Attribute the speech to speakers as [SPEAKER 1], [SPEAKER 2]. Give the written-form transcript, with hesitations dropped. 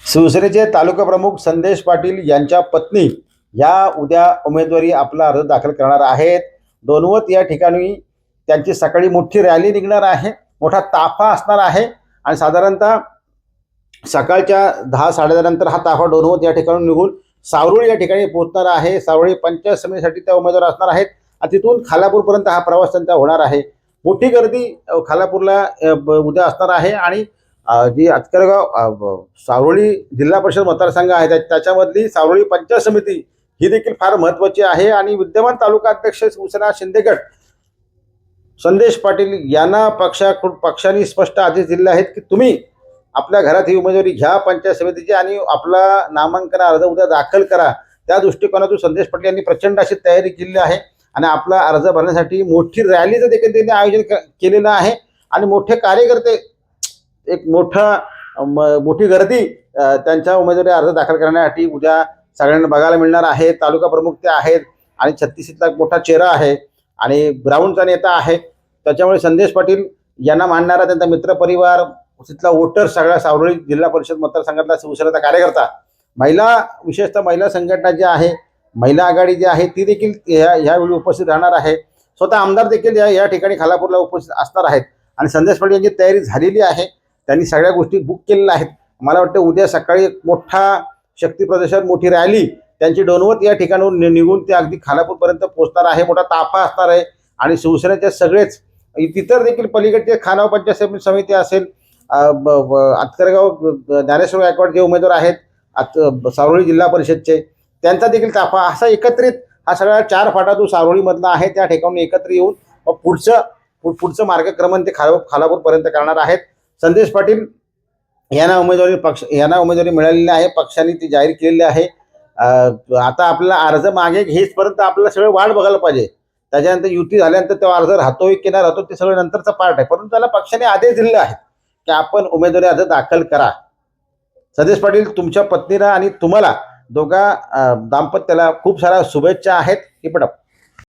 [SPEAKER 1] शिवसेनेचे तालुका प्रमुख संदेश पाटील यांच्या पत्नी या उद्या उमेदवारी आपला अर्ज दाखल करणार आहेत। दोनवत या ठिकाणी त्यांची सकाळी मोठी रॅली निघणार आहे, मोठा ताफा असणार आहे आणि साधारणतः सकाळच्या 10-10:30 नंतर हा ताफा दोनवत या ठिकाणी निघून सावरुळी या ठिकाणी पोहोचणार आहे। सावरुळी पंचायत समितीसाठी त्या उमेदवार असणार आहेत आणि तिथून खालापूरपर्यंत हा प्रवास त्यांचा होणार आहे। मोठी गर्दी खालापूरला उद्या असणार आहे आणि जी आचकरगाव सावरुळी जिल्हा परिषद मतदारसंघ आहे त्याच्यामधली सावरुळी पंचायत समिती ही देखील फार महत्त्वाची आहे आणि विद्यमान तालुका अध्यक्ष शिवसेना शिंदे गट संदेश पाटील यांना पक्षाने स्पष्ट आदेश दिले आहेत की तुम्ही आपल्या घरात ही उमेदवारी घ्या पंचायत समितीची आणि आपला नामांकन अर्ज उद्या दाखल करा। त्या दृष्टिकोनातून संदेश पाटील यांनी प्रचंड अशी तयारी केली आहे आणि आपला अर्ज भरण्यासाठी मोठी रॅलीचं देखील त्यांनी आयोजन केलेलं आहे आणि मोठे कार्यकर्ते एक मोठी गर्दी त्यांच्या उमेदवारी अर्ज दाखल करण्यासाठी उद्या सगळ्यांना बघायला मिळणार आहे। तालुका प्रमुख ते आहेत आणि 36चा मोठा चेहरा आहे आणि ग्राउंडचा नेता आहे, त्याच्यामुळे संदेश पाटील यांना मानणारा त्यांचा मित्रपरिवार, तिथला वोटर, सगळ्या सावरुळी जिल्हा परिषद मतदारसंघातला शिवसेनेचा कार्यकर्ता, महिला, विशेषतः महिला संघटना जी आहे, महिला आघाडी जी आहे ती देखील ह्यावेळी उपस्थित राहणार आहे। स्वतः आमदार देखील या ठिकाणी खालापूरला उपस्थित असणार आहेत आणि संदेश पाटील यांची तयारी झालेली आहे, त्यांनी सगळ्या गोष्टी बुक केलेल्या आहेत। मला वाटतं उद्या सकाळी एक मोठा शक्ती प्रदर्शन, मोठी रॅली त्यांची डोनवत या ठिकाणून निघून ते अगदी खालापूरपर्यंत पोहोचणार आहे। मोठा ताफा असणार आहे आणि शिवसेनेचे सगळेच इतर देखील पलीकडचे खानाव पंचायत समिती असेल, आचकरगाव ज्ञानेश्वर गायकवाड जे उमेदवार आहेत सावरुळी जिल्हा परिषदचे, त्यांचा देखील ताफा असा एकत्रित हा सगळा 4 फाटा फाटातून आहे त्या ठिकाणी एकत्र येऊन पुढचं मार्गक्रमण ते खालापूरपर्यंत करणार आहेत। संदेश पाटील यांना उमेदवारी मिळालेली आहे, पक्षाने ती जाहीर केलेली आहे। आता आपल्याला अर्ज मागे घेईपर्यंत आपल्याला सगळं वाट बघायला पाहिजे, त्याच्यानंतर युती झाल्यानंतर तो अर्ज राहतोय की नाही राहतो ते सगळं नंतरचा पार्ट आहे, परंतु त्याला पक्षाने आदेश दिलेले आहेत की आपण उमेदवारी अर्ज दाखल करा। संदेश पाटील, तुमच्या पत्नीला आणि तुम्हाला दोघा दाम्पत्याला खूप साऱ्या शुभेच्छा आहेत। Keep it up.